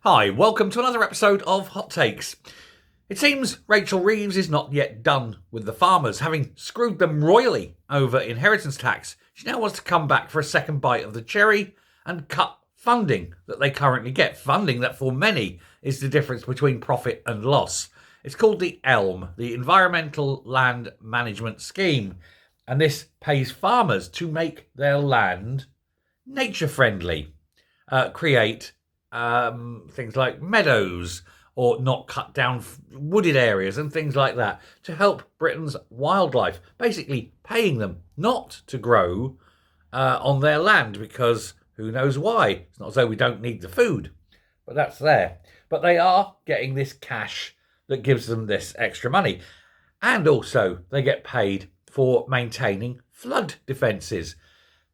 Hi, welcome to another episode of Hot Takes. It seems Rachel Reeves is not yet done with the farmers, having screwed them royally over inheritance tax. She now wants to come back for a second bite of the cherry and cut funding that they currently get. Funding that for many is the difference between profit and loss. It's called the ELM, the Environmental Land Management Scheme, and this pays farmers to make their land nature friendly, create things like meadows or not cut down wooded areas and things like that to help Britain's wildlife, basically paying them not to grow on their land because who knows why. It's not as though we don't need the food, but that's there. But they are getting this cash that gives them this extra money. And also they get paid for maintaining flood defences.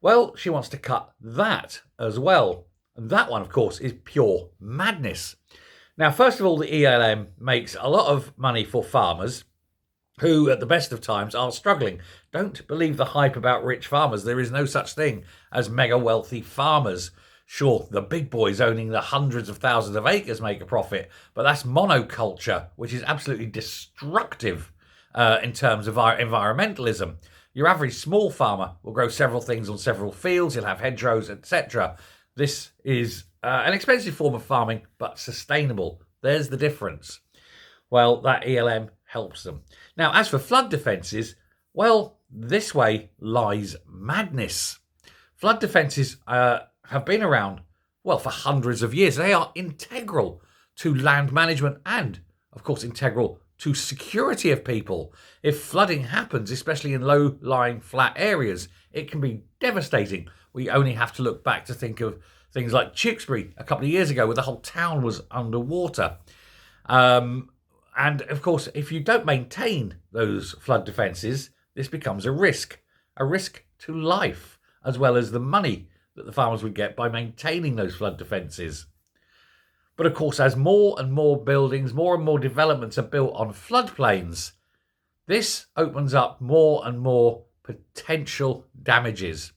Well, she wants to cut that as well. And that one, of course, is pure madness. Now, first of all, the ELM makes a lot of money for farmers who, at the best of times, are struggling. Don't believe the hype about rich farmers. There is no such thing as mega wealthy farmers. Sure, the big boys owning the hundreds of thousands of acres make a profit, but that's monoculture, which is absolutely destructive in terms of our environmentalism. Your average small farmer will grow several things on several fields. He'll have hedgerows, etc. This is an expensive form of farming, but sustainable. There's the difference. Well, that ELM helps them. Now, as for flood defences, well, this way lies madness. Flood defences have been around, well, for hundreds of years. They are integral to land management and, of course, integral to security of people. If flooding happens, especially in low-lying flat areas, it can be devastating. We only have to look back to think of things like Tewkesbury a couple of years ago where the whole town was underwater. And of course, if you don't maintain those flood defences, this becomes a risk to life, as well as the money that the farmers would get by maintaining those flood defences. But of course, as more and more buildings, more and more developments are built on floodplains, this opens up more and more potential damages.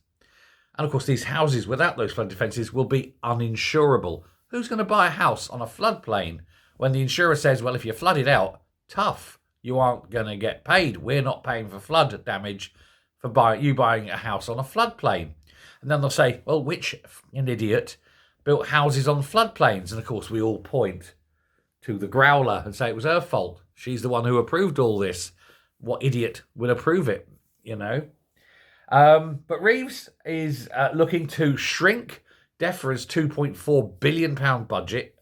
And of course, these houses without those flood defences will be uninsurable. Who's going to buy a house on a floodplain when the insurer says, well, if you flood it out, tough, you aren't going to get paid. We're not paying for flood damage for buying a house on a floodplain. And then they'll say, well, which an idiot built houses on floodplains? And of course, we all point to the growler and say it was her fault. She's the one who approved all this. What idiot would approve it, you know? But Reeves is looking to shrink DEFRA's £2.4 billion budget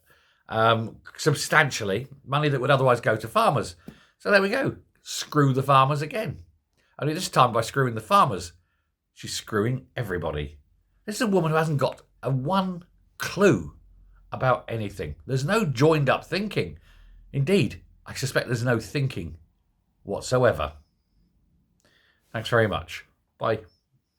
substantially, money that would otherwise go to farmers. So there we go. Screw the farmers again. Only this time, by screwing the farmers, she's screwing everybody. This is a woman who hasn't got one clue about anything. There's no joined up thinking. Indeed, I suspect there's no thinking whatsoever. Thanks very much. Bye.